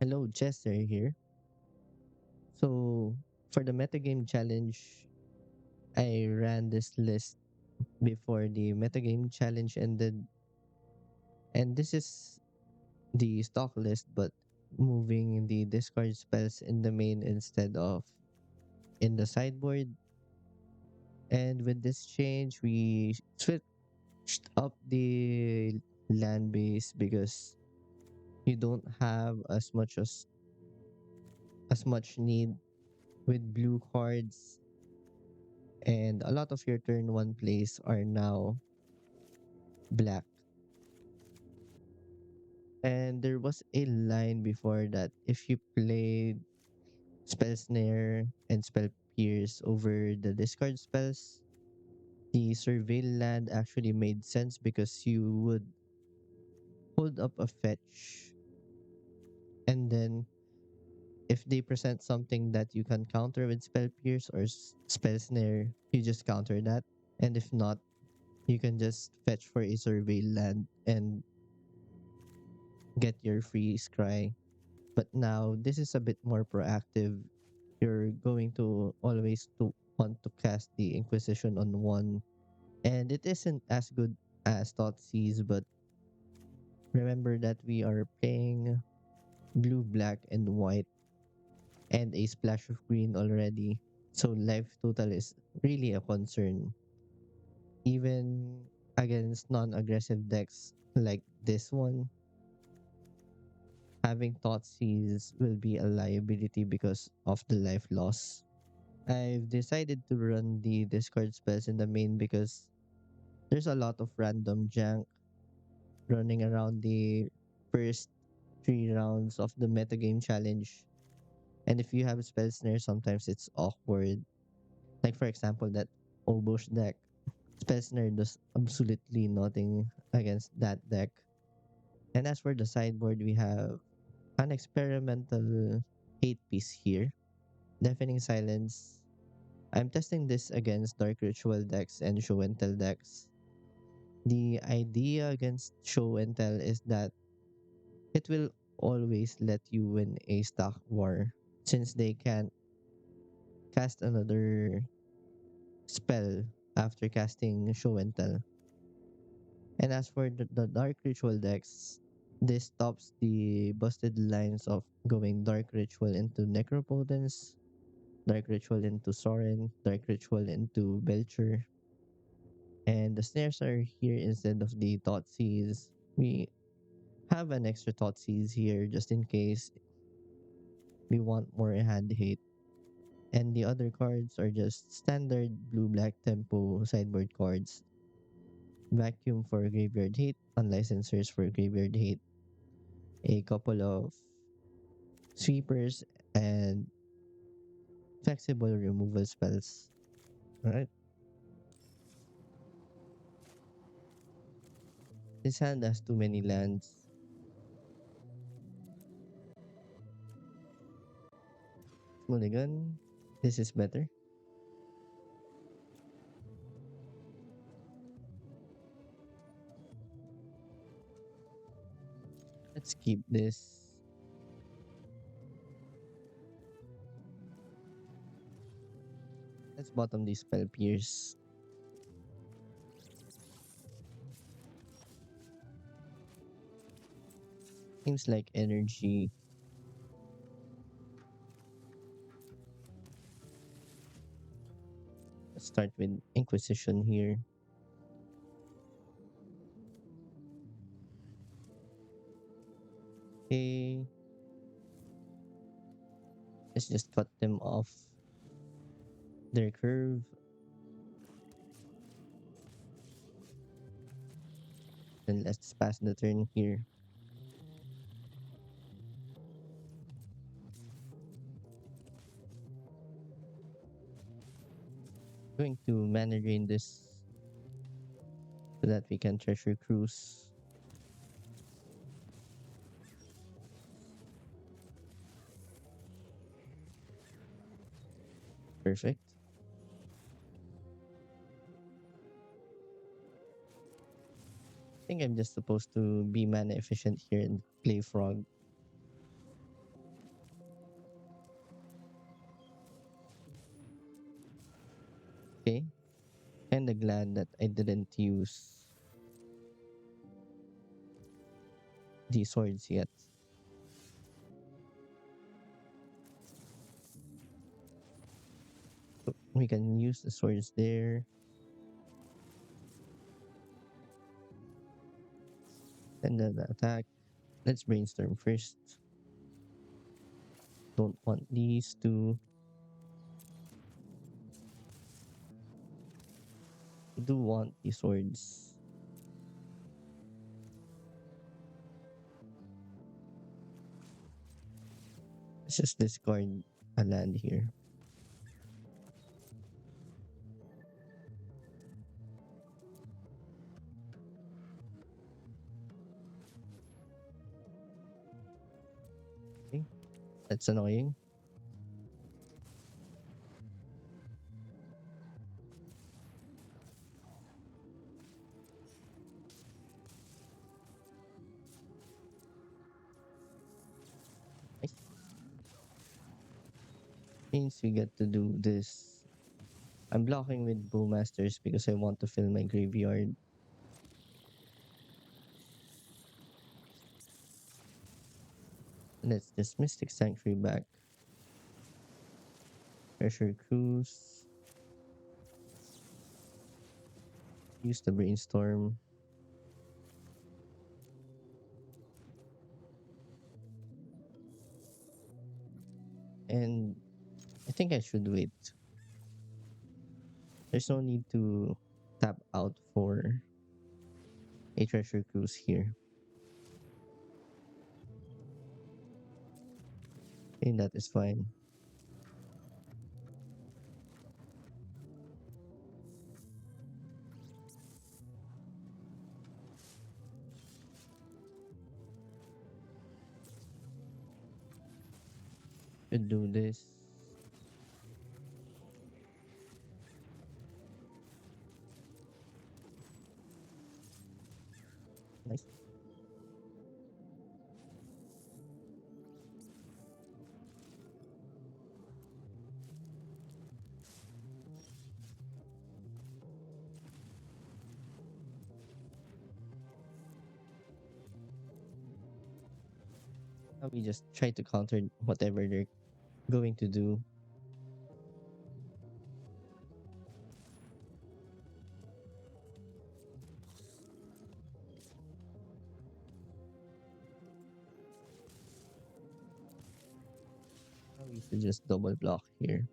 Hello, Chester here. So, for the metagame challenge, I ran this list before the metagame challenge ended, and this is the stock list, but moving the discard spells in the main instead of in the sideboard. And with this change, we switched up the land base because you don't have as much need with blue cards, and a lot of your turn one plays are now black. And there was a line before that if you played Spell Snare and Spell Pierce over the discard spells, the Surveil land actually made sense because you would hold up a fetch, and then if they present something that you can counter with Spell Pierce or Spell Snare, you just counter that. And if not, you can just fetch for a Surveil land and get your free scry. But now this is a bit more proactive. You're going to always to want to cast the Inquisition on one, and it isn't as good as Thoughtseize, but remember that we are playing blue, black, and white, and a splash of green already. So life total is really a concern, even against non-aggressive decks like this one. Having Thoughtseize will be a liability because of the life loss. I've decided to run the discard spells in the main because there's a lot of random jank running around the first 3 rounds of the metagame challenge. And if you have spell snare, sometimes it's awkward. Like for example, that Obosh deck. Spell snare does absolutely nothing against that deck. And as for the sideboard, we have an experimental 8 piece here. Deafening Silence. I'm testing this against Dark Ritual decks and Show and Tell decks. The idea against Show and Tell is that it will always let you win a stock war since they can't cast another spell after casting Show and Tell. And as for the Dark Ritual decks, this stops the busted lines of going Dark Ritual into Necropotence, Dark Ritual into Soren, Dark Ritual into Belcher. And the snares are here instead of the Thoughtseize. We have an extra Thoughtseize here just in case we want more hand hate. And the other cards are just standard blue black tempo sideboard cards. Vacuum for graveyard hate, unlicensors for graveyard hate, a couple of sweepers, and flexible removal spells. Alright. This hand has too many lands. Mulligan. This is better. Let's keep this. Let's bottom these spell pierce. Seems like energy. Let's start with Inquisition here. Okay, let's just cut them off their curve. Then let's pass the turn here. Going to mana drain this so that we can treasure cruise. Perfect. I think I'm just supposed to be mana efficient here and play frog. Kinda glad that I didn't use the swords yet. So we can use the swords there. And then attack. Let's brainstorm first. Don't want these two. I do want the swords. Let's just discard a land here. Okay, that's annoying. Nice. Means we get to do this. I'm blocking with Bowmasters because I want to fill my graveyard. Let's just Mystic Sanctuary back. Pressure Cruise. Use the Brainstorm. And I think I should wait. There's no need to tap out for a Treasure Cruise here. And that is fine. Should do this. Nice. Now we just try to counter whatever they're going to do. Now we should just double block here.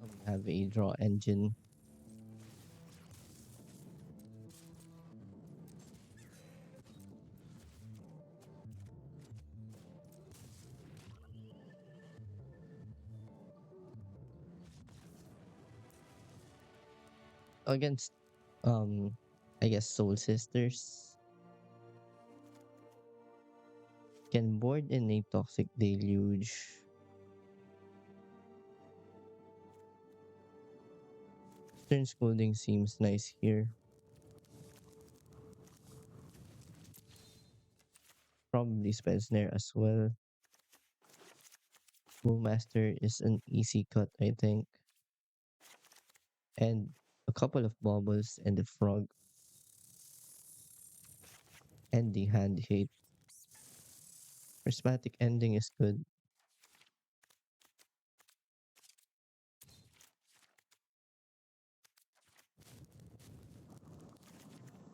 We have a draw engine. Against I guess Soul Sisters can board in a Toxic Deluge. Stern Scolding seems nice here. Probably Spell Snare as well. Bowmaster is an easy cut, I think. And a couple of baubles and the frog and the hand hate. Prismatic ending is good.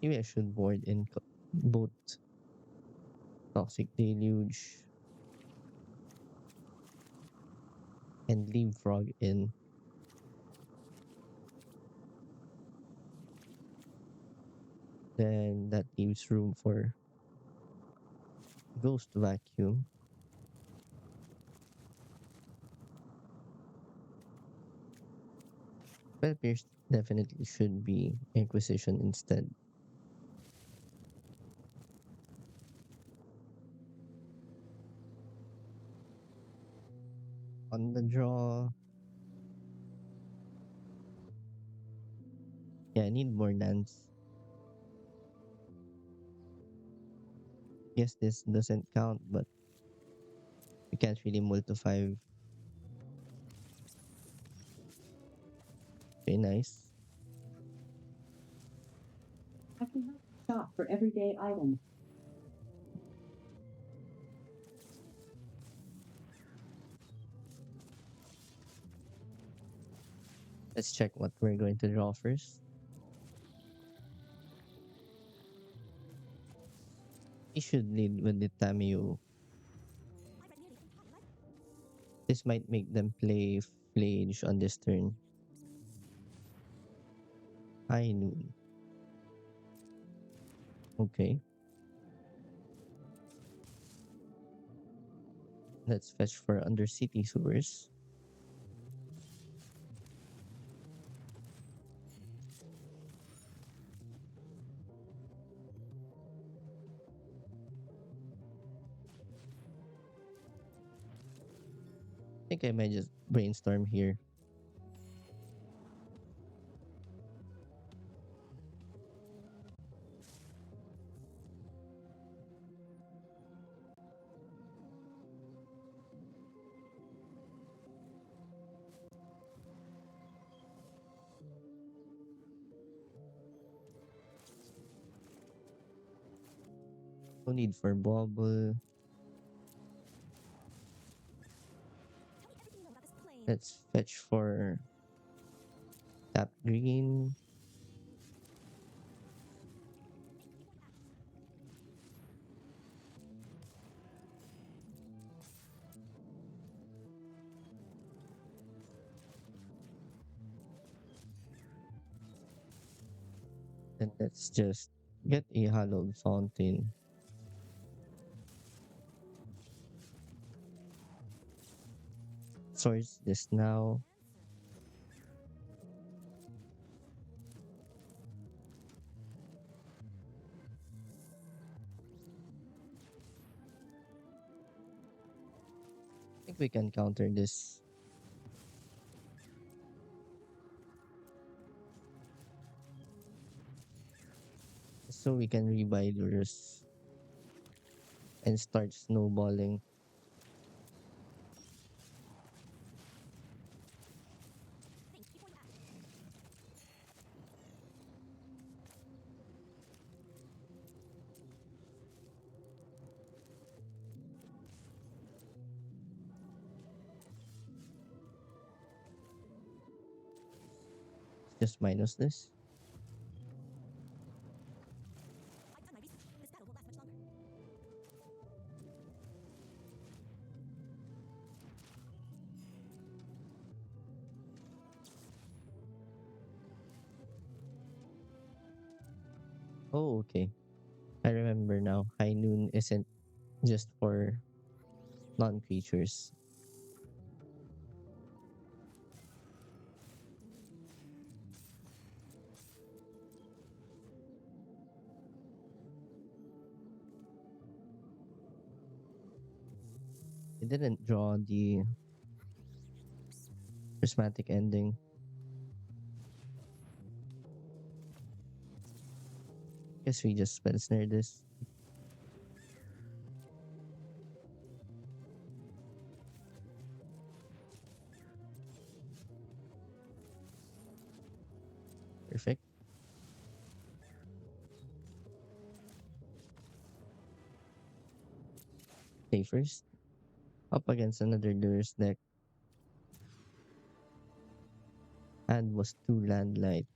Maybe I should board in both Toxic Deluge and leave frog in. Then that leaves room for Ghost Vacuum. Spell Pierce definitely should be Inquisition instead. on the draw. Yeah, I need more lands. Yes, this doesn't count, but we can't really multi-5. Very nice. I can help shop for everyday items. Let's check what we're going to draw first. We should lead with the Tamiyo. This might make them play Flage on this turn. High noon. Okay. Let's fetch for Undercity Sewers. I think I might just brainstorm here. No need for bubble. Let's fetch for tap green. And let's just get a hallowed fountain. Source this now. I think we can counter this. So we can rebuy lures and start snowballing. Just minus this. Oh, okay. I remember now. High noon isn't just for non-creatures. I didn't draw the prismatic ending. Guess we just spell snare this. Perfect. Play first. Up against another lures deck. And was 2 landlight.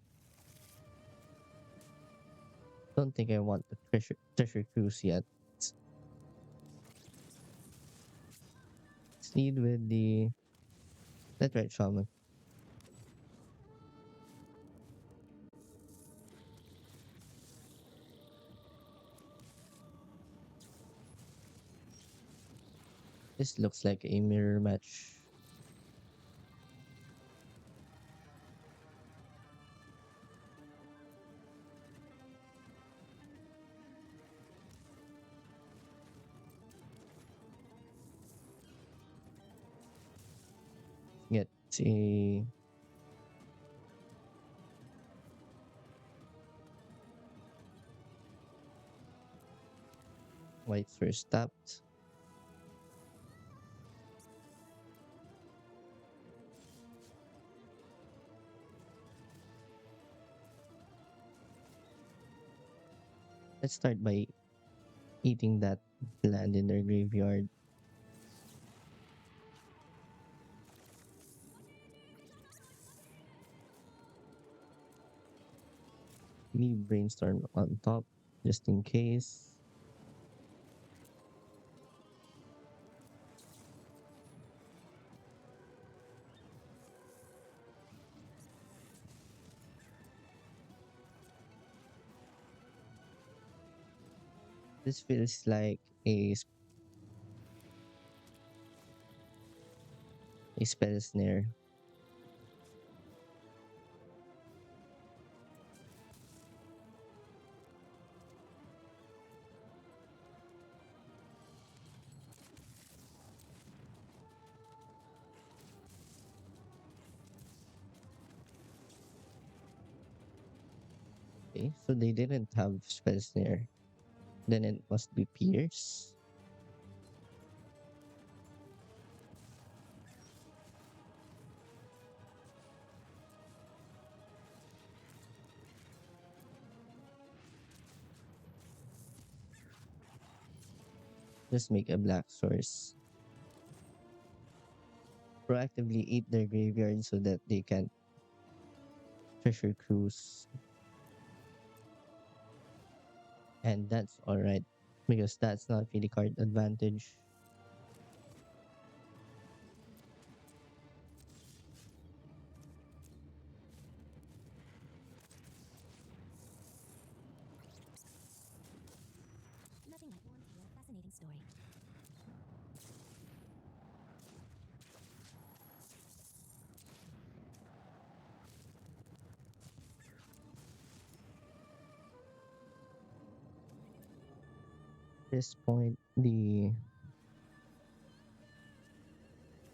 Don't think I want the treasure cruise yet. Let's lead with the Deathrite Shaman. This looks like a mirror match. It's a white first tapped. Let's start by eating that land in their graveyard. Leave brainstorm on top just in case. This feels like a spell snare. Okay, so they didn't have spell snare. Then it must be Pierce. Just make a black source. Proactively eat their graveyard so that they can treasure cruise. And that's alright. Because that's not really card advantage. Nothing like one real fascinating story. This point, the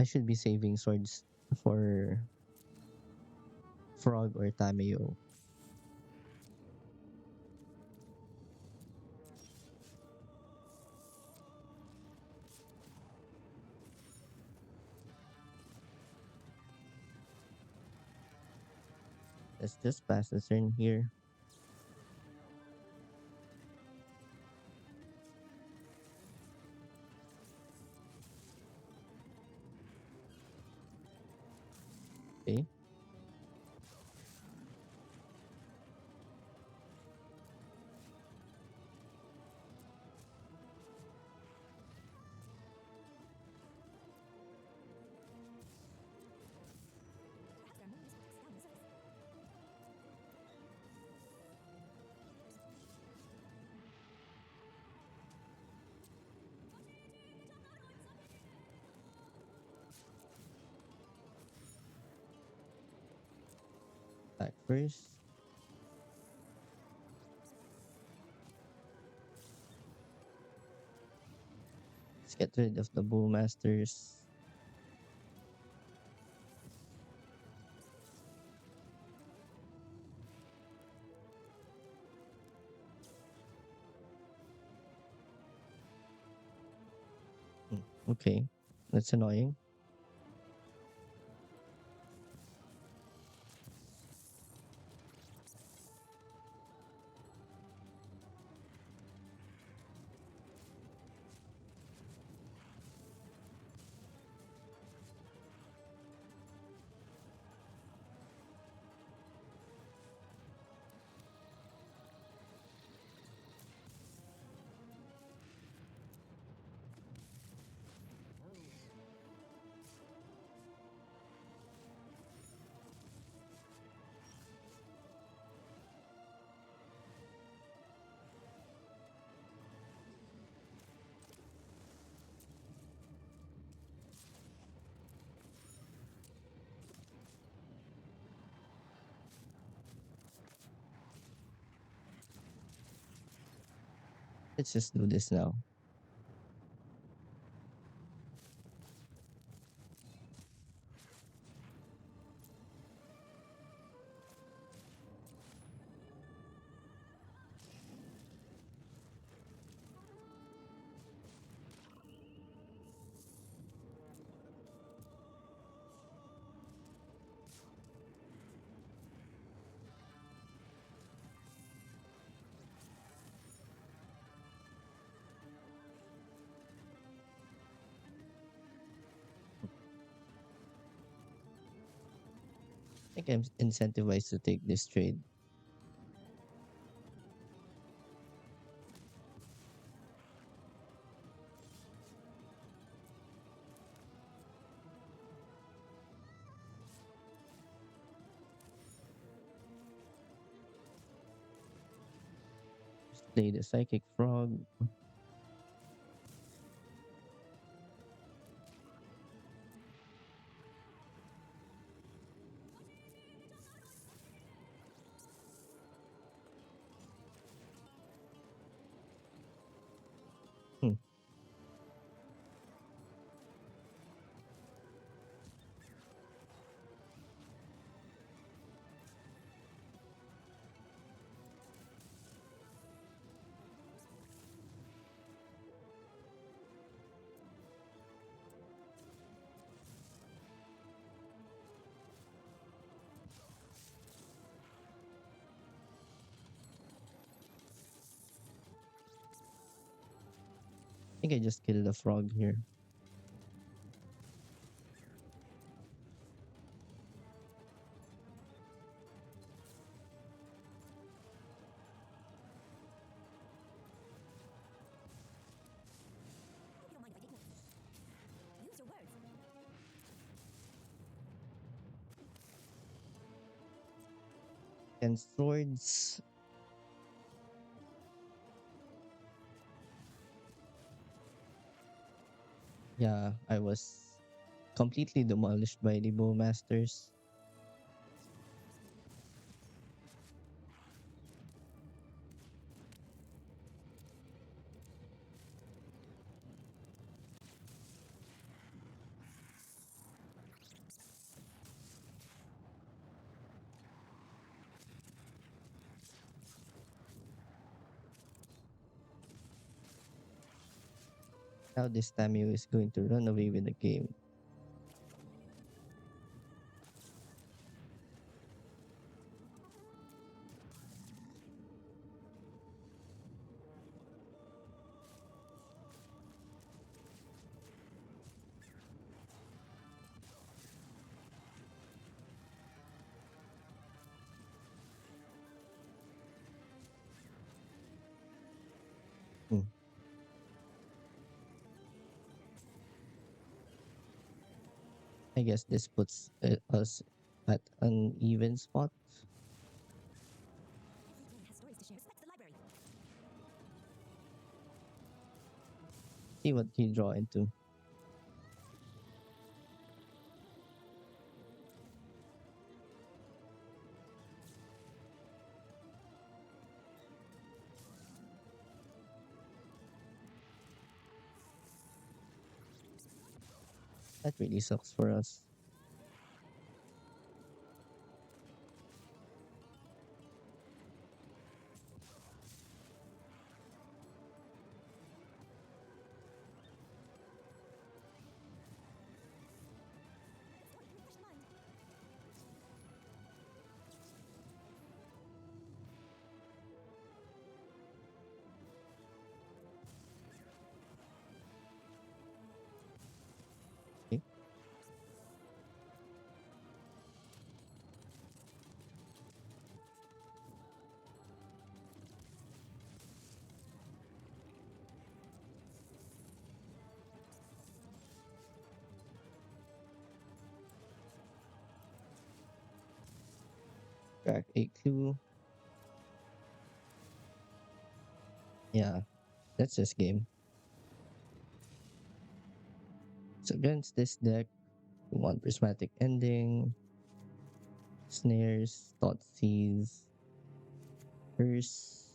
I should be saving swords for Frog or Tameo. Let's just pass the turn here. Okay. Perhaps there are more useful tricks down on the surface. Back first. Let's get rid of the Bullmasters. Hmm, okay. That's annoying. Let's just do this now. think I'm incentivized to take this trade. Just play the Psychic Frog. Hmm. I think I just killed the frog here. Hope you don't mind if I take notes. Use your words. And swords. Yeah, I was completely demolished by the bowmasters. Now this Tamio is going to run away with the game. Hmm. I guess this puts us at an even spot. Every brain has stories to share. Respect the library. See what he draw into. That really sucks for us. Story, refresh your mind. Okay. Crack a clue. Yeah, that's this game. So against this deck, we want prismatic ending, snares, thought seize, curse,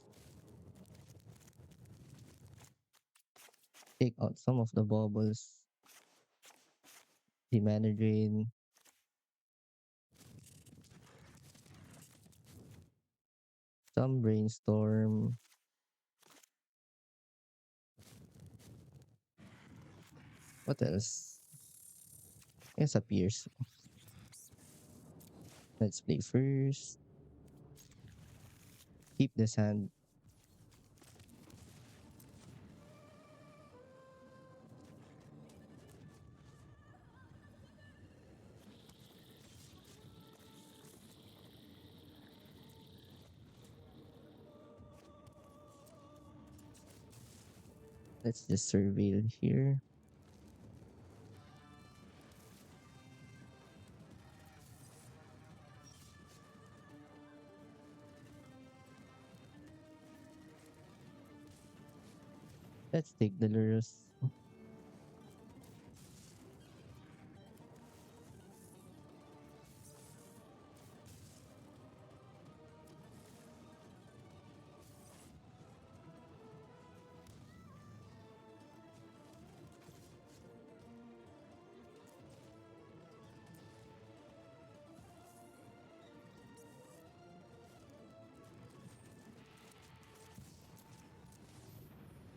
take out some of the baubles, the mana drain, some brainstorm. What else? Yes, appears. Let's play first. Keep this hand. Let's just surveil here. Let's take the lures.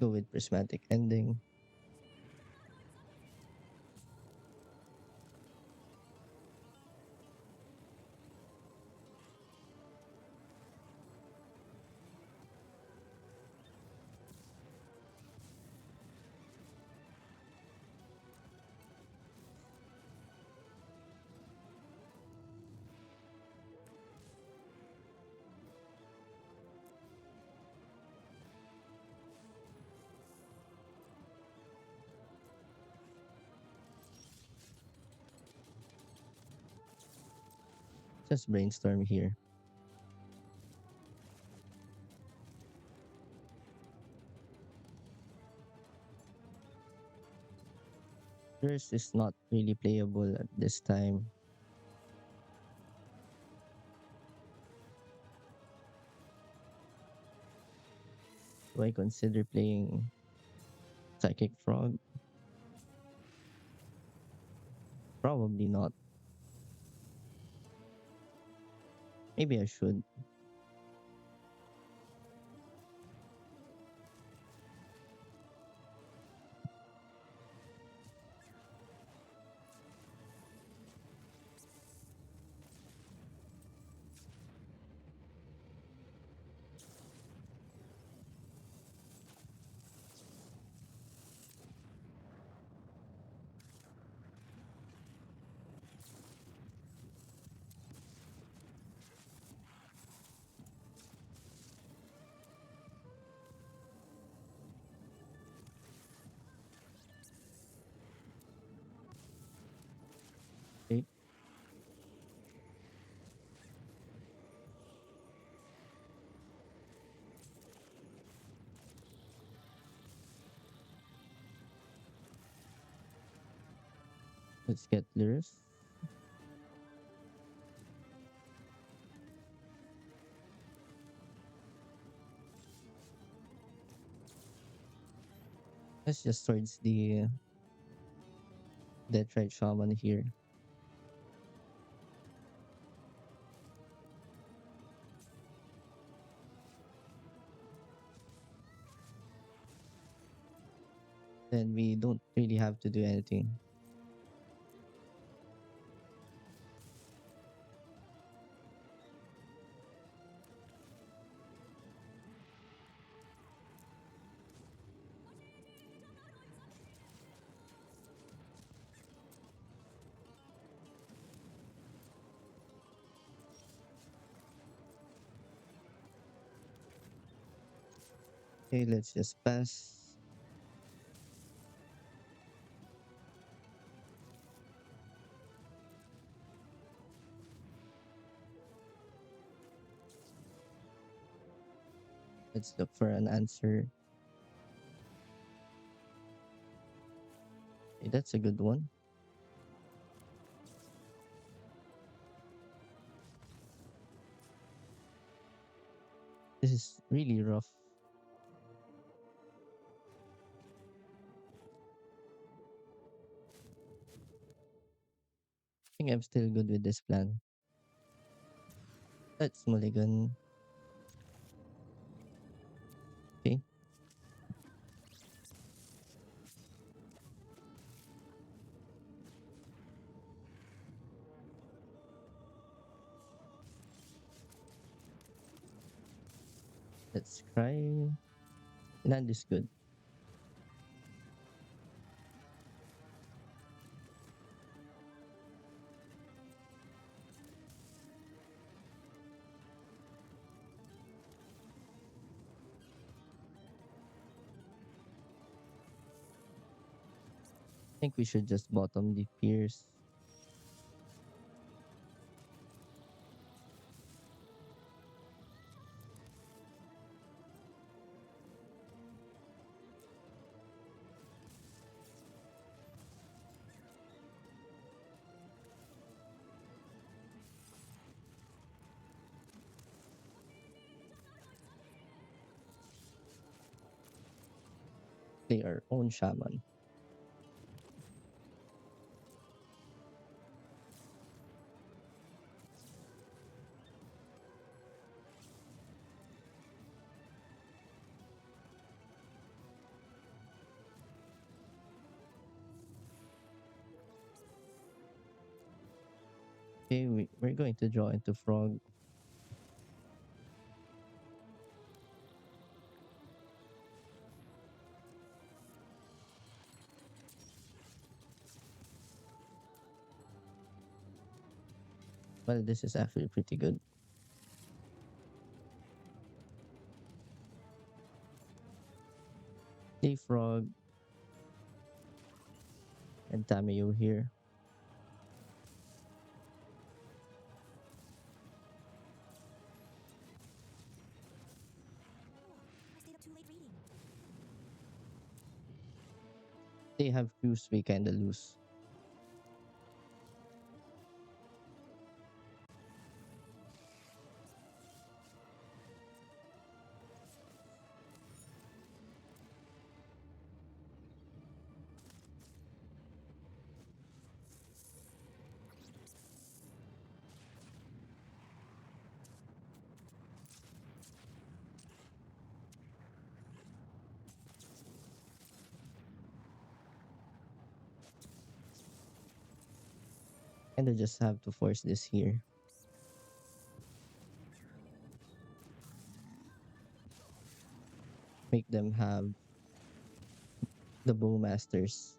Go with prismatic ending. Just brainstorm here. Lures is not really playable at this time. Do I consider playing Psychic Frog? Probably not. Maybe I should. Okay, let's get lures. Let's just towards the Deathright Shaman here. Then we don't really have to do anything. Okay, let's just pass. Let's look for an answer. Okay, that's a good one. This is really rough. I think I'm still good with this plan. Let's mulligan. Okay, let's try. Land is good. think we should just bottom the Pierce. Play our own shaman. Okay, we're going to draw into frog. Well, this is actually pretty good. Play frog and Tamayo here. I stayed up too late reading. They have clues we kinda lose. And I just have to force this here. Make them have the bowmasters.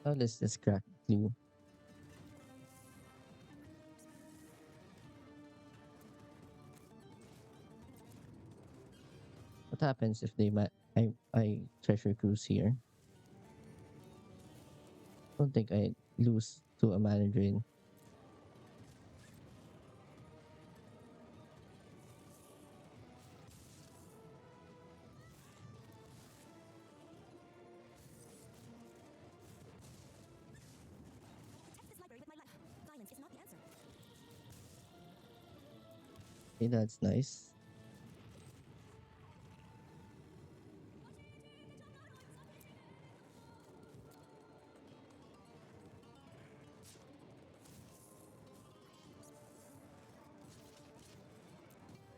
Now let's just crack clue. What happens if I treasure cruise here? Don't think I lose to a mana drain. Protect this library with my life. Violence is not the answer. Okay, that's nice.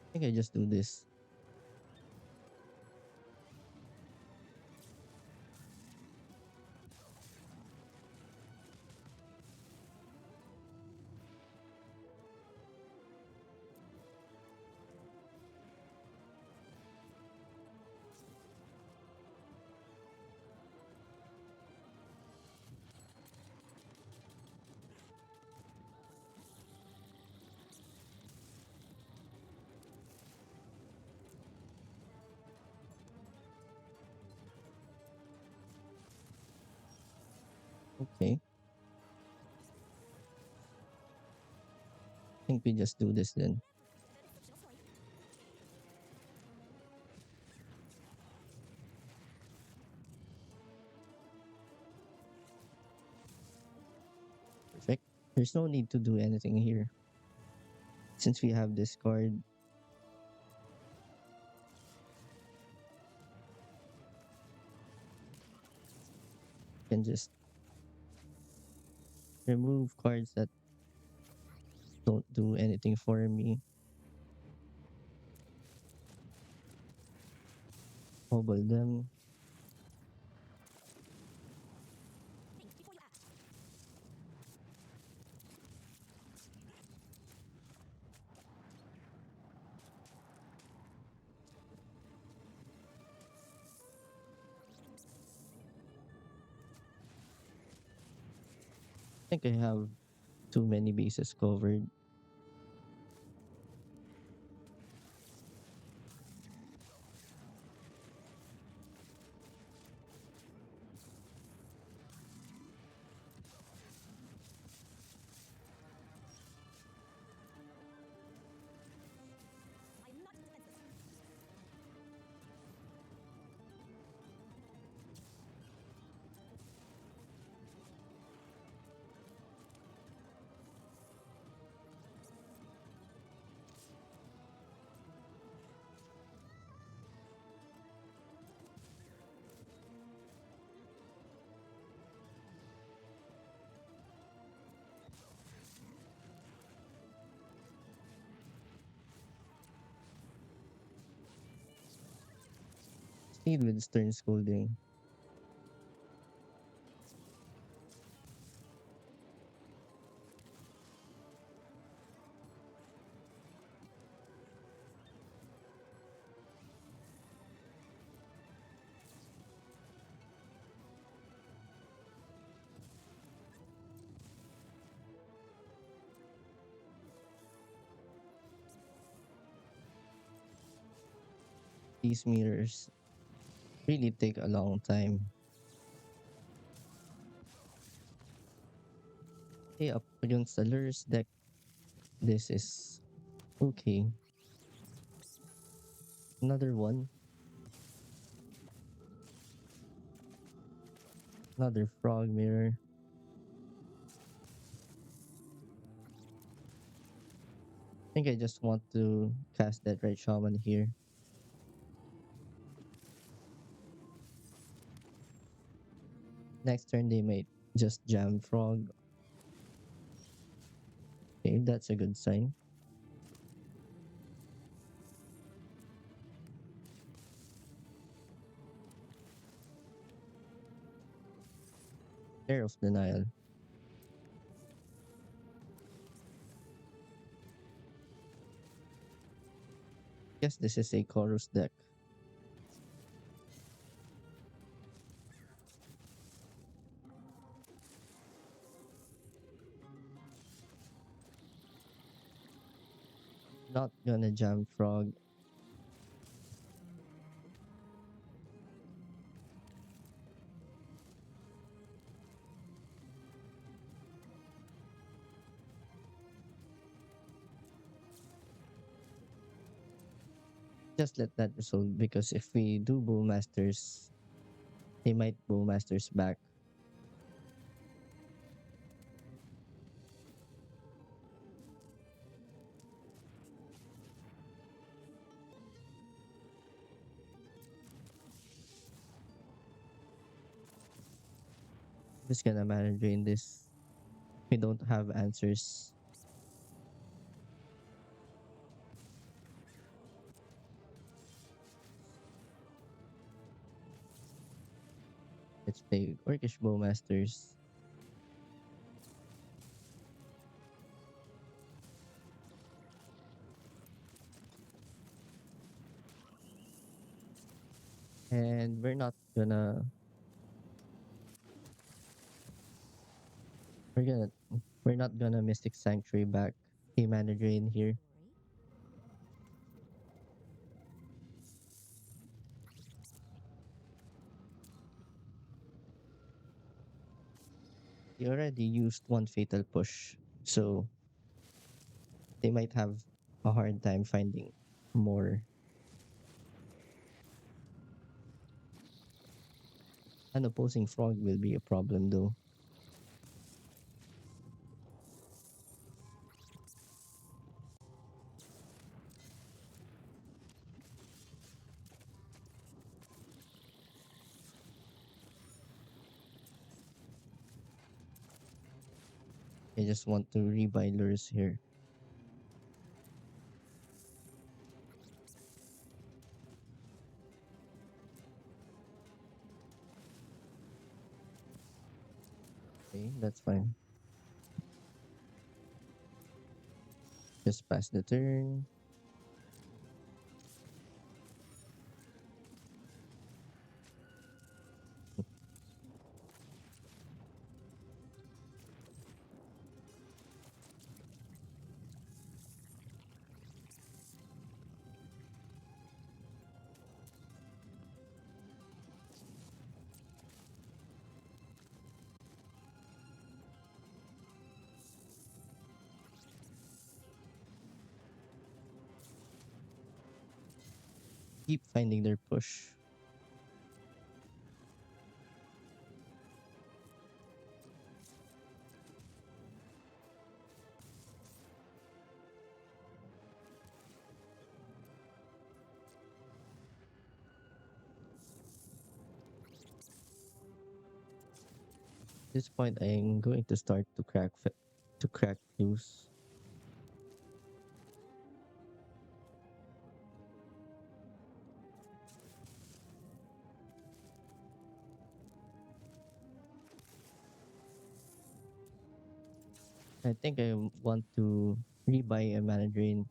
I think I just do this. Okay. I think we just do this then. Fictional story. Perfect. There's no need to do anything here. Since we have this card, we can just remove cards that don't do anything for me. Hobble them. Think before you act. think I have too many bases covered. I am not defenseless. Stayed with Stern Scolding. These mirrors really take a long time. Hey, up against the Lur's deck, this is okay. Another one, another frog mirror. I think I just want to cast that right shaman here. Next turn they might just jam frog. Okay, that's a good sign. Pair of denial. Guess this is a chorus deck. Not gonna jam frog. Just let that resolve because if we do Bowmasters, they might Bowmasters back. Just gonna mana drain this. We don't have answers. Let's play Orcish Bowmasters. And we're gonna we're not gonna Mystic Sanctuary back. A mana drain here. They already used one fatal push, so they might have a hard time finding more. An opposing frog will be a problem though. I just want to rebuy lures here. Okay, that's fine. Just pass the turn. Keep finding their push. At this point, I'm going to start to to crack clues. I think I want to rebuy a mana drain.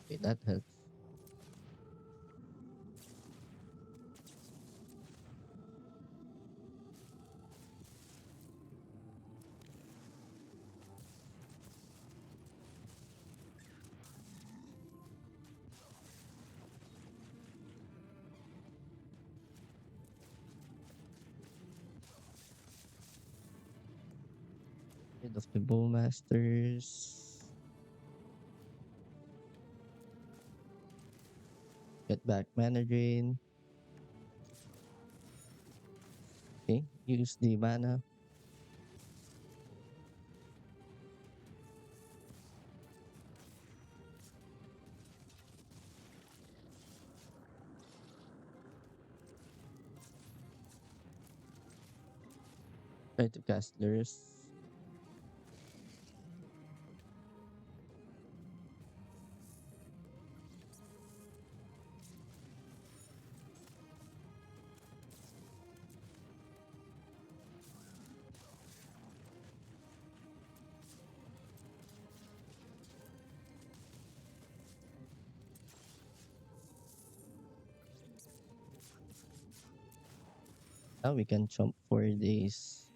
Okay, that helps. Rid of the bowmasters. Get back mana drain. Okay, use the mana. Try to cast Lurus. Now we can jump 4 days.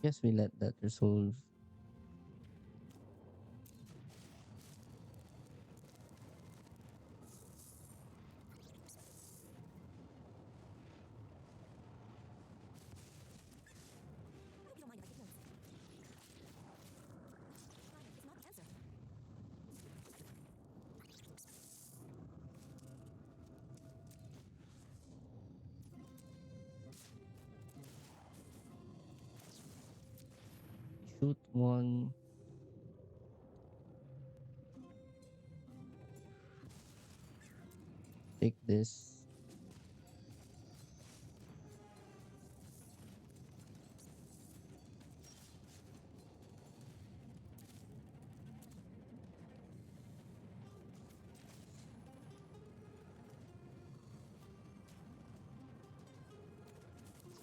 Guess we let that resolve. I hope you don't mind if I take notes. Violence is not the answer. Shoot one. Take this.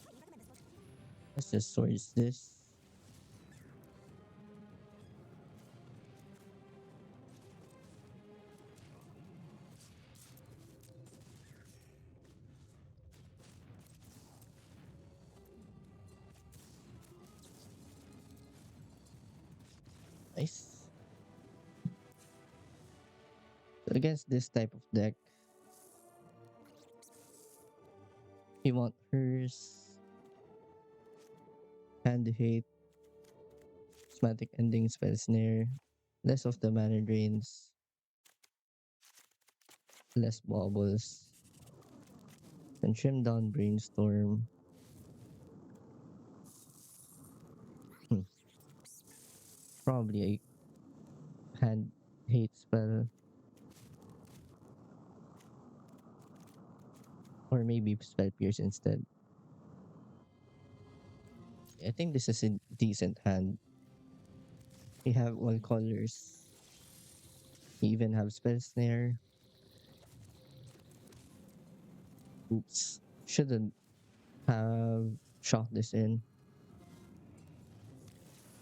Highly recommend this book. Let's just source this. Nice. So against this type of deck, you want hers, hand hate, prismatic ending, spell snare, less of the mana drains, less baubles, and trim down brainstorm. Hmm, probably a hand hate spell, or maybe spell pierce instead. I think this is a decent hand. We have all colors. We even have spell snare. Oops. Shouldn't have shot this in.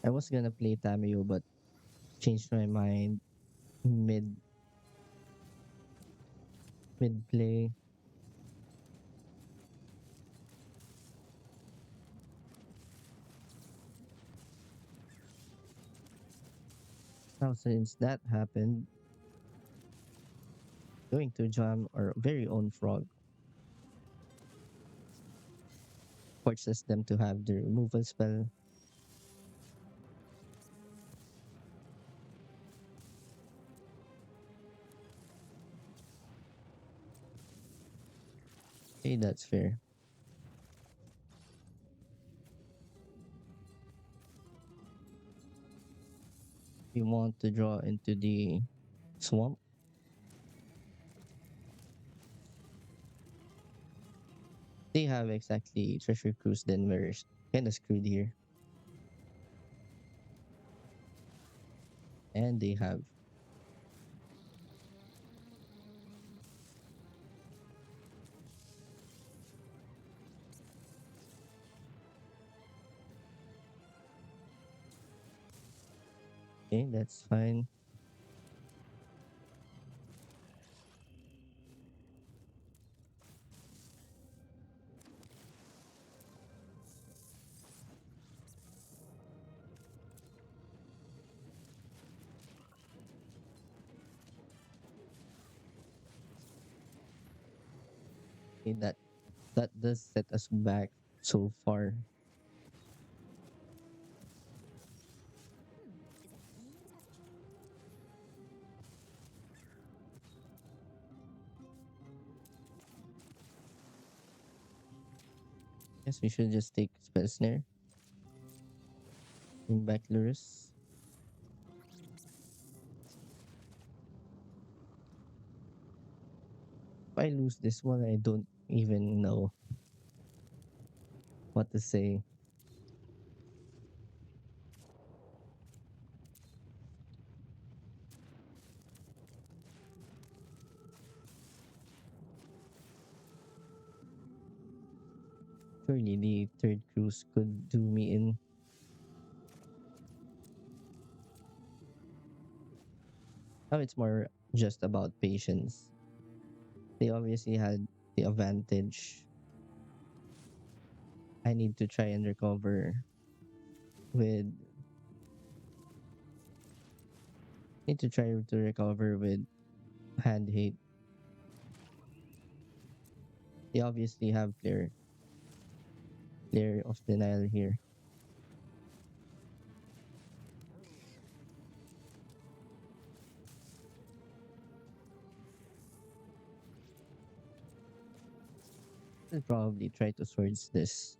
I was gonna play Tameo, but changed my mind mid mid play. Now since that happened, going to jam our very own frog forces them to have the removal spell. Okay, that's fair. You want to draw into the swamp? They have exactly Treasure Cruise, then we're kind of screwed here. And they have. Okay, that's fine. Okay, that does set us back so far. Is it Eve's message? Guess we should just take Spell Snare, bring back Lurus. If I lose this one, I don't even know what to say. Surely the third cruise could do me in. Now it's more just about patience. They obviously had the advantage. I need to try and recover with need to try to recover with hand hate. They obviously have clear of denial here. I'll probably try to swords this.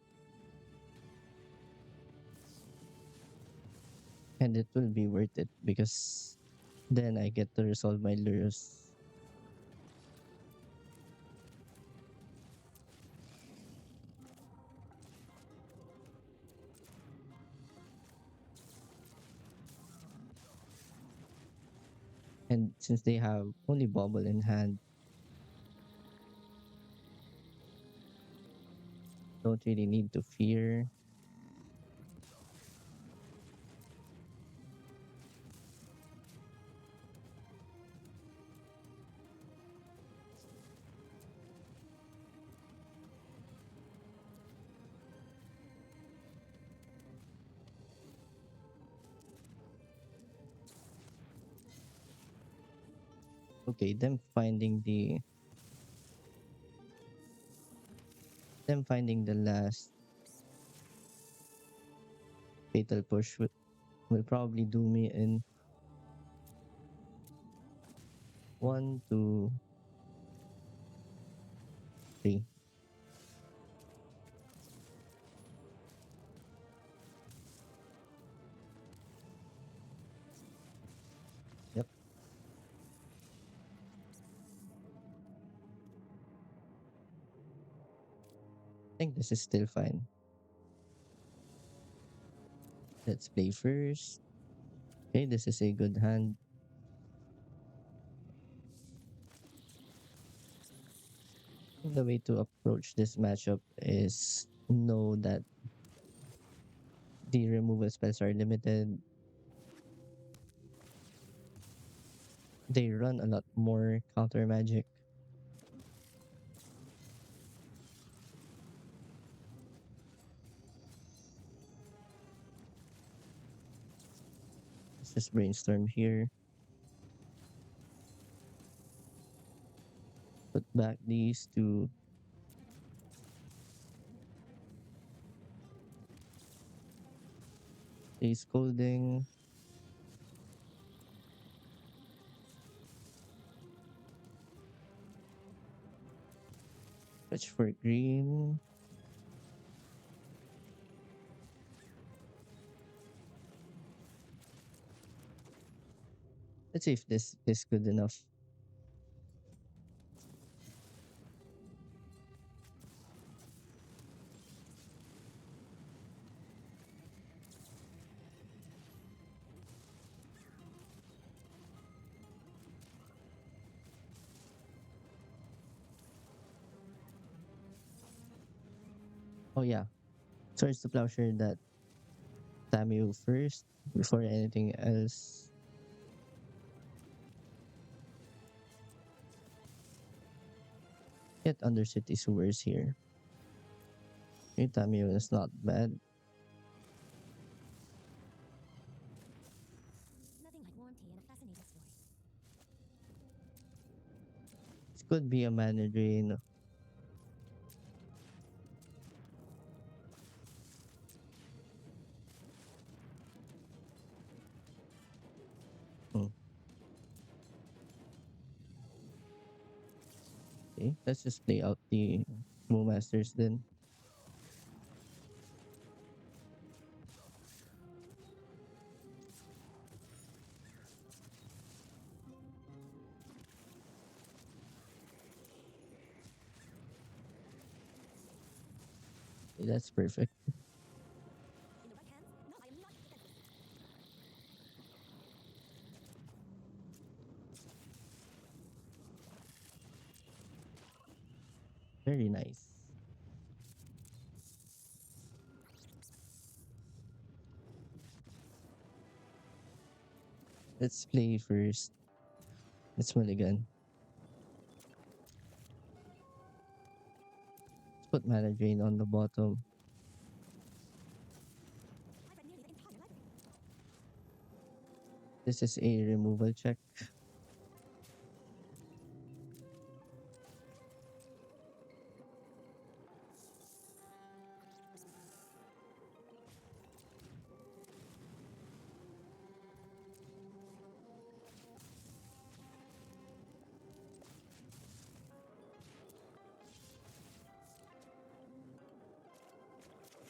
And it will be worth it because then I get to resolve my lures. And since they have only bubble in hand, don't really need to fear. Okay, them finding the last fatal push will probably do me in 1, 2, 3. Yep, I think this is still fine. Let's play first. Okay, this is a good hand. The way to approach this matchup is know that The removal spells are limited. They run a lot more counter magic. Let's just brainstorm here. Put back these to a scolding. Switch for green. Let's see if this is good enough. Oh yeah. Swords to Plowshare that Tamio first before anything else. Get Undercity Sewers here. Your Tamio is not bad. Nothing like warm tea and a fascinating story. This could be a mana drain. Hmm. Okay, let's just play out the Moo Masters then. Okay, that's perfect. In the right hands, no, I am not defenseless. Very nice. Let's play first. Let's mulligan. Let's put mana drain on the bottom. I read nearly the entire library. This is a removal check.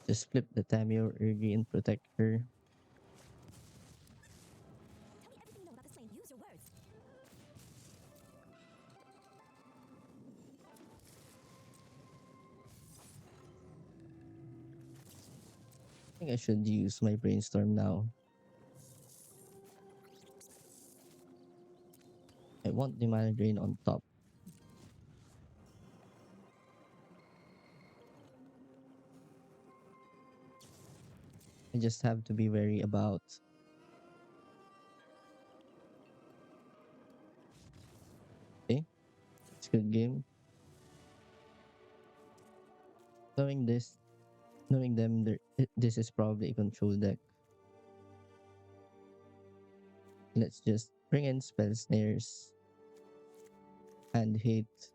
Just flip the Tamio Urgi and protect her. Tell me everything you know about this plane. Use your words. I think I should use my brainstorm now. I want the mana drain on top. I just have to be wary about. Okay, it's a good game. Knowing this, knowing them, this is probably a control deck. Let's just bring in spell snares and hate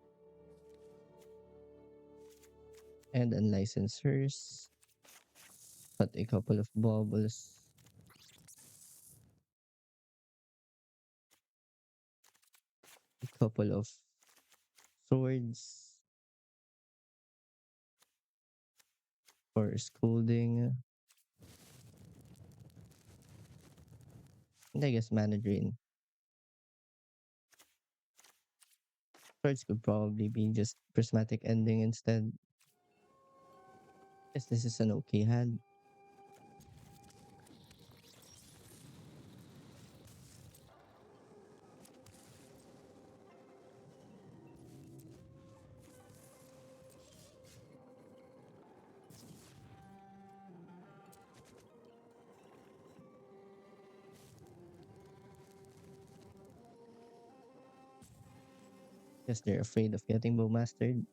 and unlicensors. Put a couple of baubles. A couple of swords for scolding. And I guess mana drain. Swords could probably be just prismatic ending instead. Guess this is an okay hand. Guess they're afraid of getting bowmastered.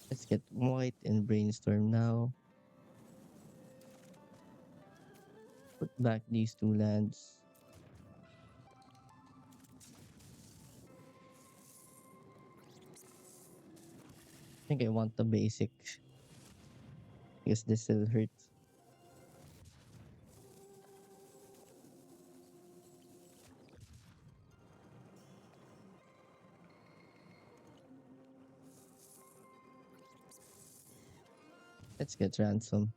Let's get white and brainstorm now. Put back these two lands. I think I want the basic because this will hurt. Let's get ransom.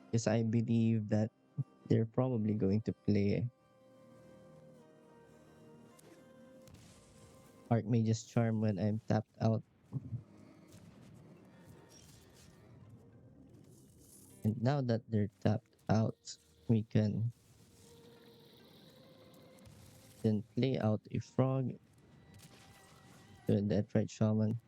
Because I believe that they're probably going to play Archmage's Charm when I'm tapped out. And now that they're tapped out, we can then play out a frog to that right shaman.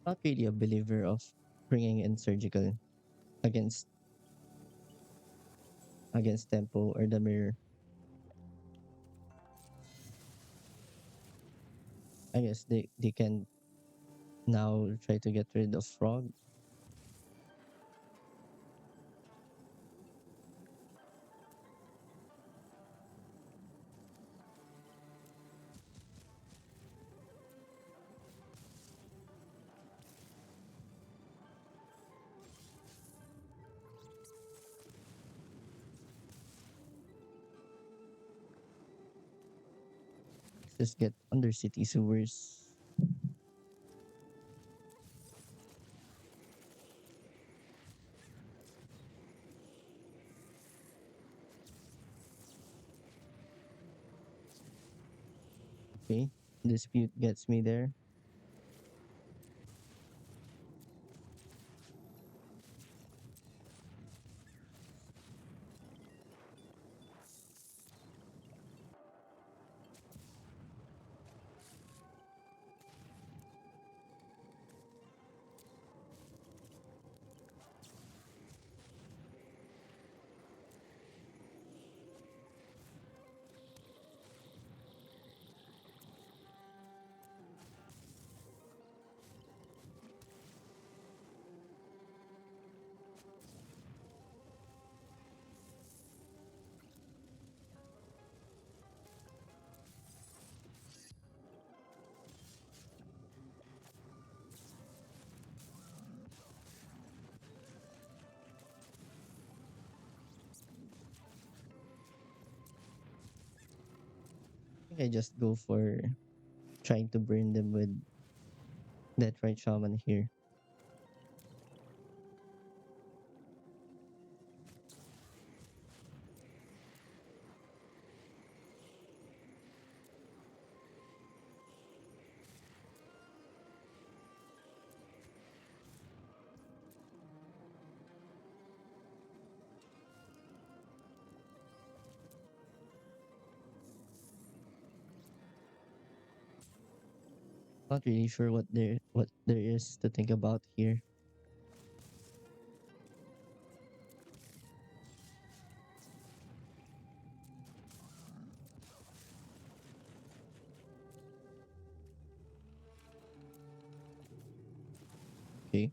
Not really a believer of bringing in surgical against tempo or the mirror. I guess they can now try to get rid of frog. Just get Undercity sewers. Okay, dispute gets me there. I think I just go for trying to burn them with that right shaman here. Not really sure what there is to think about here. Okay.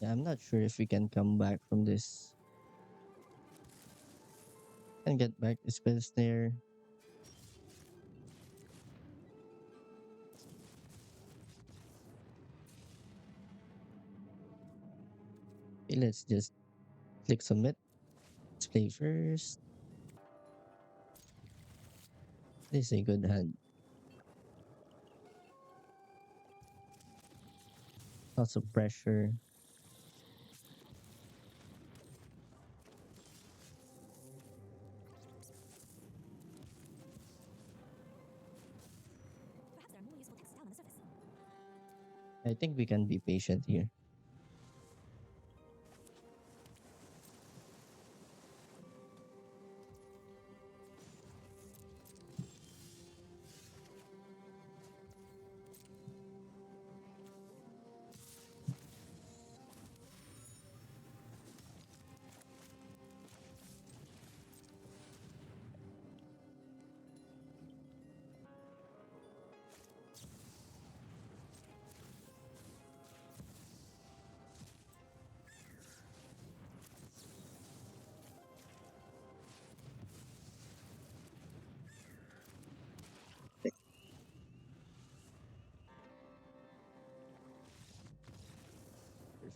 Yeah, I'm not sure if we can come back from this and get back the spell snare. Okay, let's just click submit. Let's play first. This is a good hand. Lots of pressure. Perhaps there are more useful texts down on the surface. I think we can be patient here.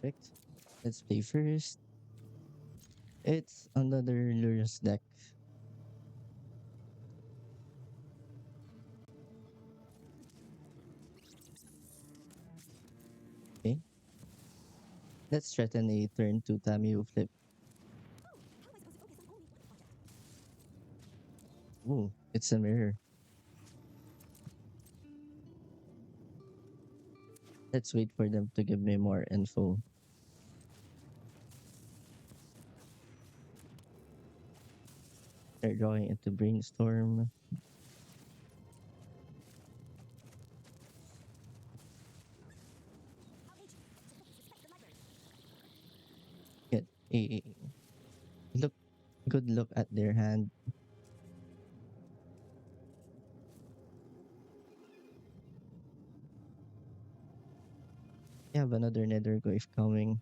Perfect. Let's play first. It's another Lurus deck. Okay. Let's threaten a turn 2 Tamiyo flip. Oh, how am I supposed to focus on only one object? Ooh, it's a mirror. Let's wait for them to give me more info. They're drawing into brainstorm. Outrage! Suspect the library. Get a look good look at their hand. You have another nether if coming.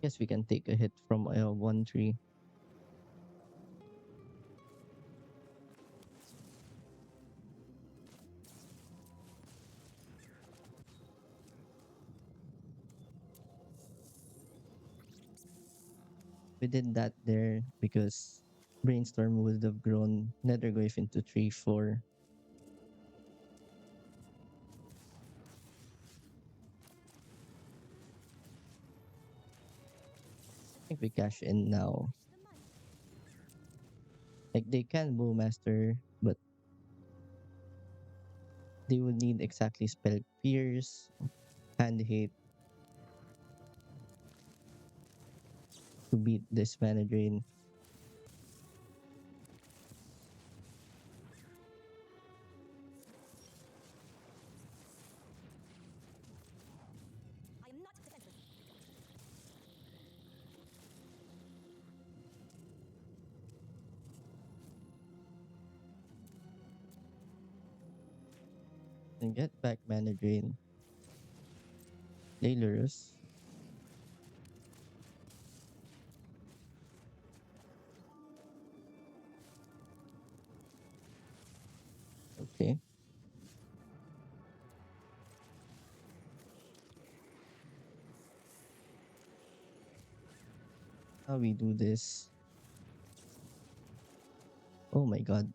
Guess we can take a hit from a 1-3. We did that there because brainstorm would have grown nether into 3-4. I think we cash in now. The money. Like they can bowmaster, but they would need exactly spell pierce, hand hate to beat this mana drain. I am not defensive. And get back mana drain. Laylorus. Okay. How we do this? Oh my god.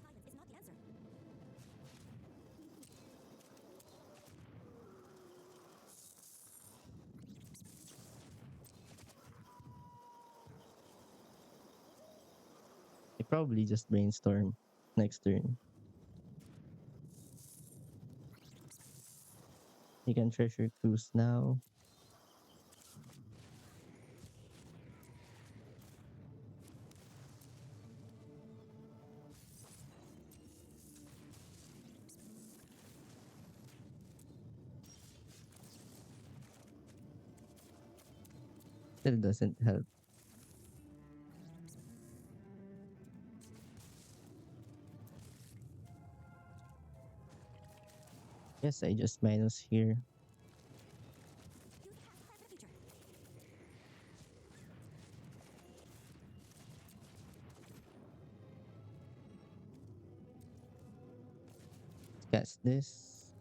Silence is not the answer. I probably just brainstorm next turn. You can treasure cruise now. Still doesn't help. Yes, I just minus here. Use the past to plan for the future. this.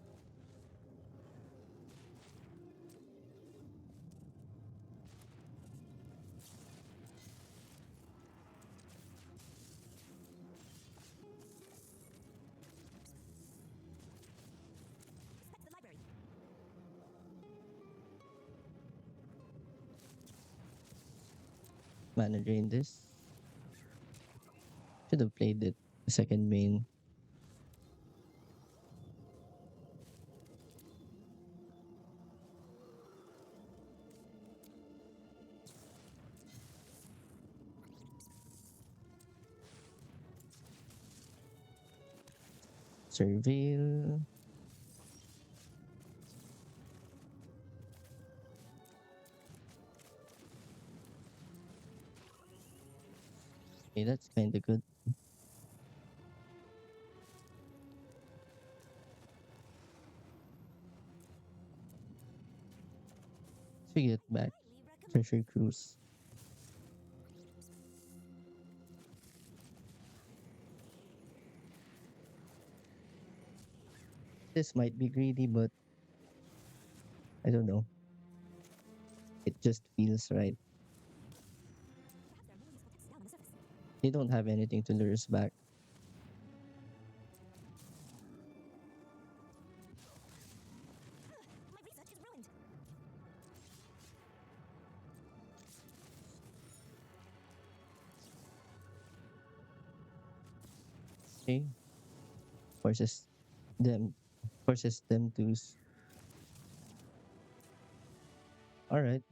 Inspect the library. Mana drain this. Should have played it. Second main. Surveil. Okay, that's kind of good. So we get back. Highly recommend. Treasure Cruise. This might be greedy, but I don't know. It just feels right. Perhaps there are more useful texts down on the surface. They don't have anything to lure us back. My research is ruined. Okay, forces them to. All right.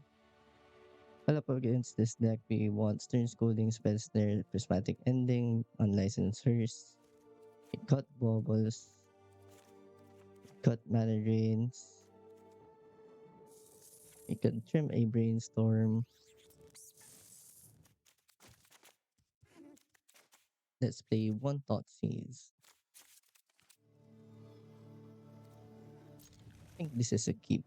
Well, up against this deck, we want Stern Scolding, Spell Snare, Prismatic Ending, Unlicensed Hearse, we cut Baubles, cut Mana Drains, we can trim a Brainstorm. Let's play one Thought Seize. I think this is a keep.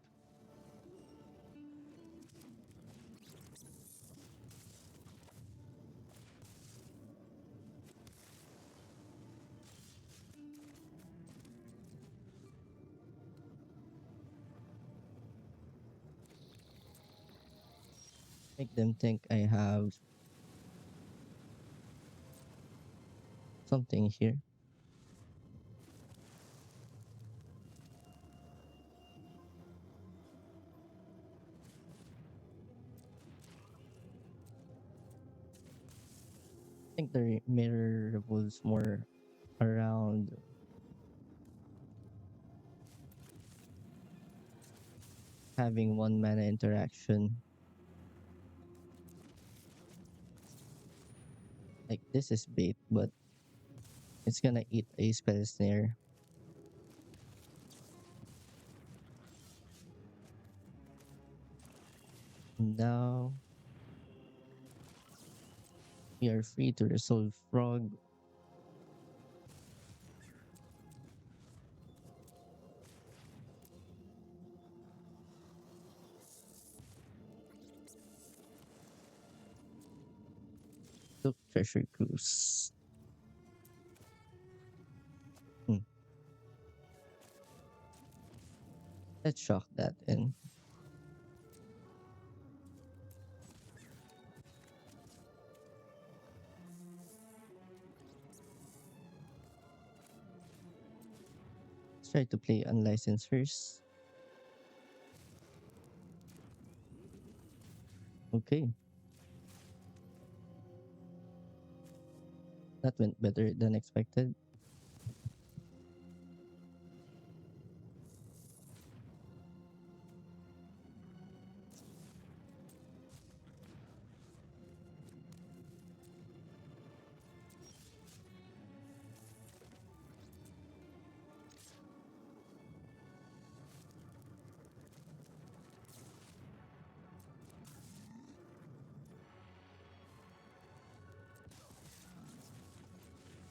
Make them think I have something here. I think the mirror revolves more around having one mana interaction. Like this is bait, but it's gonna eat a spell snare. Now we are free to resolve frog. Took treasure cruise. Hmm. Let's shock that in. Let's try to play unlicensed first. Okay, that went better than expected.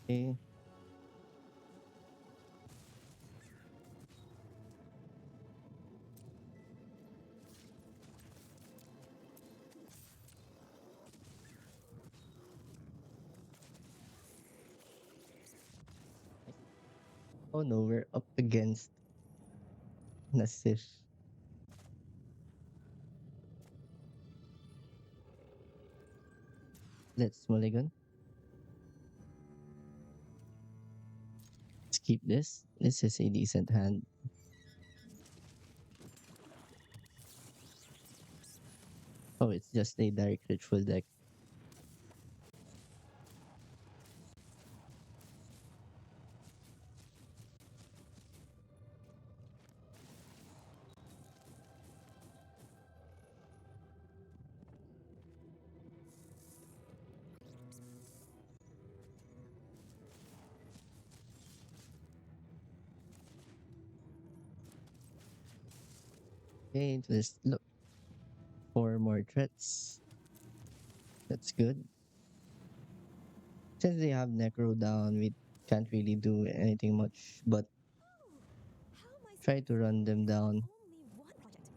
Okay, Oh no, we're up against Nasif. Let's mulligan. Let's keep this. This is a decent hand. Oh, it's just a direct ritual deck. Okay, let's look for more threats. That's good. Since they have Necro down, we can't really do anything much but How am I try supposed to to run them complete down. only one project?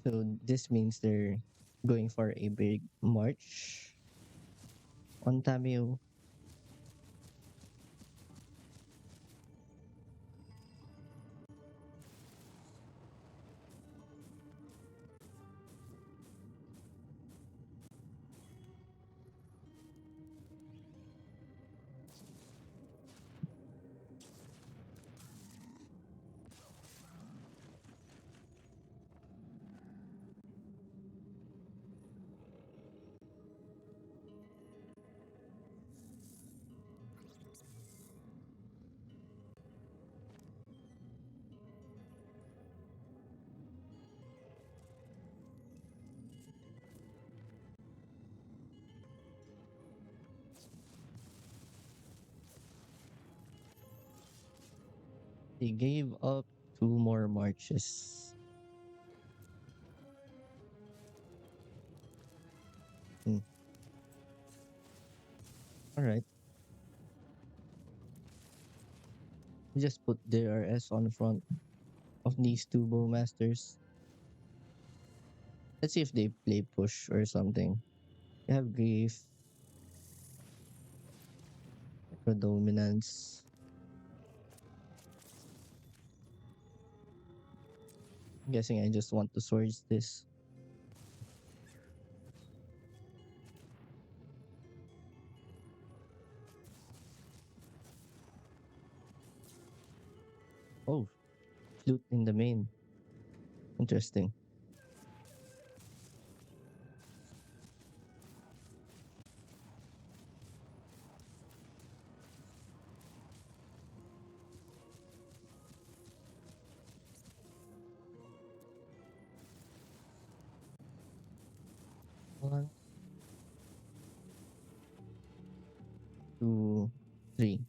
So this means they're going for a big march on Tamio. They gave up two more marches. Hmm. All right. We just put DRS on front of these two bowmasters. Let's see if they play push or something. They have grief, predominance. I'm guessing I just want to swords this. Oh, flute in the main. Interesting. One, two, three.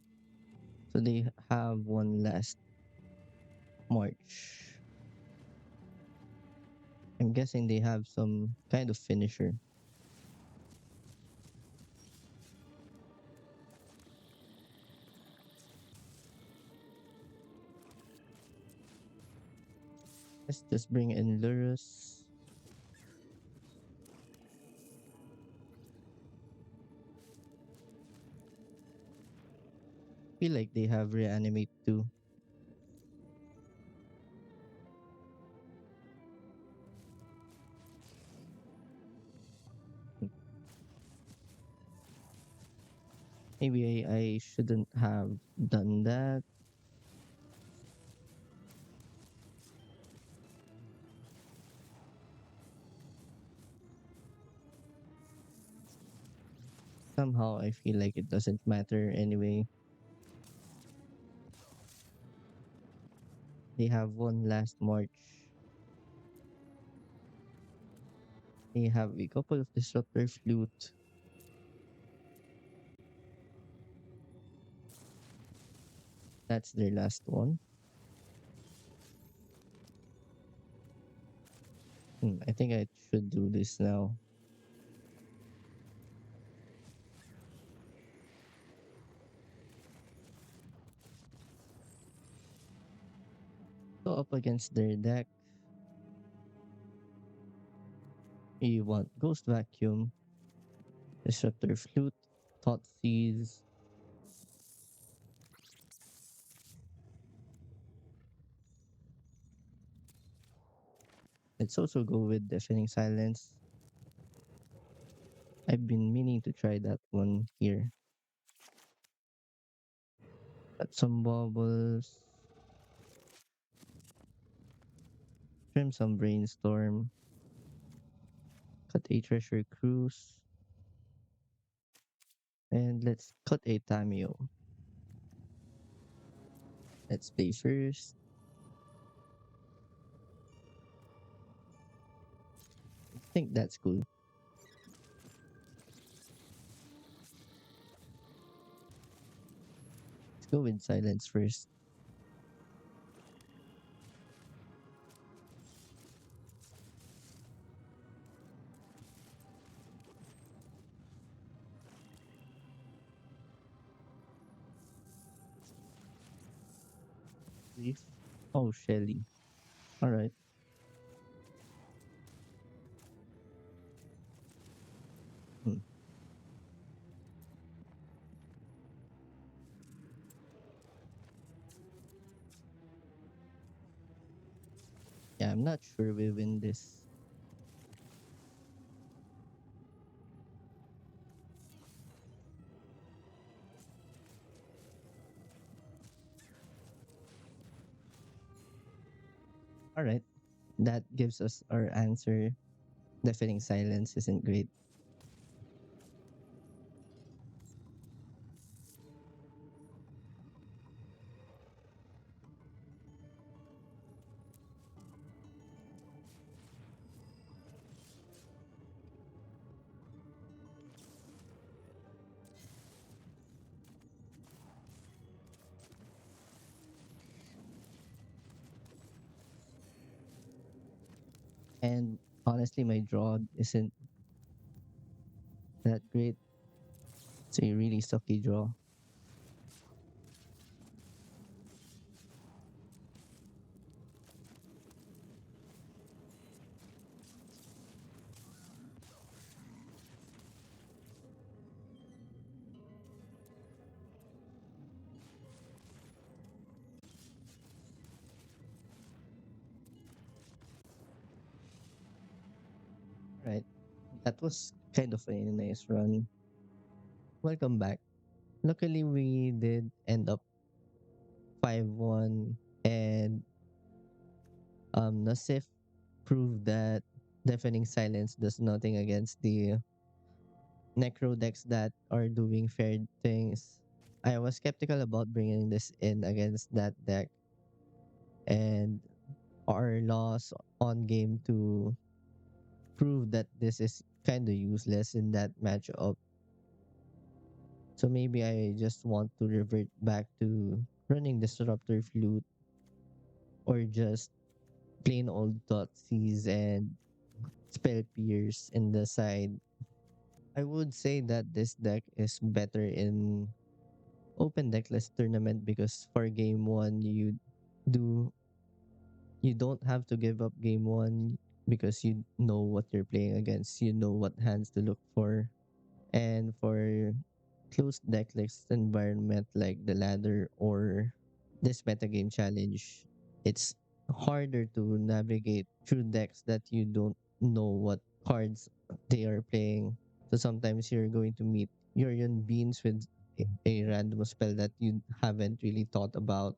So they have one last march. I'm guessing they have some kind of finisher. Let's just bring in Lurus. Feel like they have reanimate too. Maybe I shouldn't have done that. Somehow I feel like it doesn't matter anyway. They have one last march. They have a couple of disruptor flute. That's their last one. I think I should do this now. So up against their deck, you want Ghost Vacuum, Disruptor Flute, Thought Seize. Let's also go with Deafening Silence. I've been meaning to try that one here. Got some bubbles, trim some Brainstorm, cut a Treasure Cruise, and let's cut a Tameo. Let's play first. I think that's cool. Let's go with Silence first. Leaf. Oh, Shelly. All right. Hmm. Yeah, I'm not sure we win this. All right. That gives us our answer. Deafening Silence isn't great. And honestly, my draw isn't that great. It's a really sucky draw. Right. That was kind of a nice run. Welcome back. Luckily, we did end up 5-1, and Nasif proved that Deafening Silence does nothing against the Necro decks that are doing fair things. I was skeptical about bringing this in against that deck, and our loss on game to prove that this is kind of useless in that matchup. So maybe I just want to revert back to running Disruptor Flute or just plain old Thoughtseize and Spell Pierce in the side. I would say that this deck is better in open deckless tournament because for game one do you don't have to give up game one because you know what you're playing against, you know what hands to look for. And for closed deckless environment like the ladder or this metagame challenge, it's harder to navigate through decks that you don't know what cards they are playing. So sometimes you're going to meet Urian Beans with a random spell that you haven't really thought about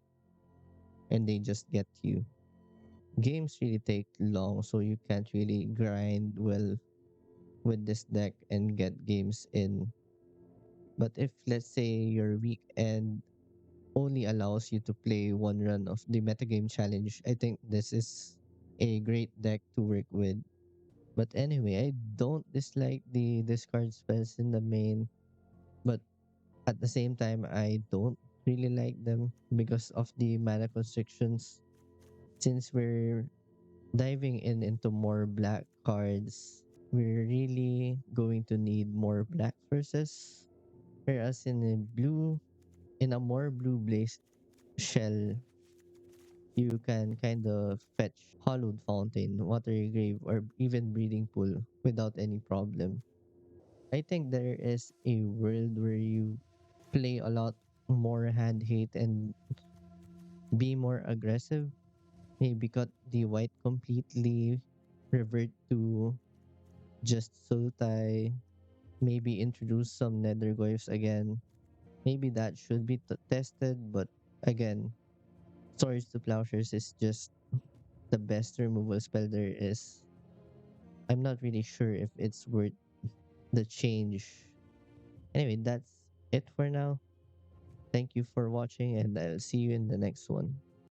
and they just get you. Games really take long, so you can't really grind well with this deck and get games in. But if let's say your weekend only allows you to play one run of the metagame challenge, I think this is a great deck to work with. But anyway, I don't dislike the discard spells in the main, but at the same time, I don't really like them because of the mana constrictions. Since we're diving in into more black cards, we're really going to need more black versus. Whereas in a more blue blaze shell, You can kind of fetch hollowed fountain, watery grave, or even breeding pool without any problem. I think there is a world where you play a lot more hand hate and be more aggressive. Maybe cut the white completely, revert to just Sultai, maybe introduce some Nethergoyfs again. Maybe that should be tested, but again, Swords to Plowshares is just the best removal spell there is. I'm not really sure if it's worth the change. Anyway, that's it for now. Thank you for watching, and I'll see you in the next one.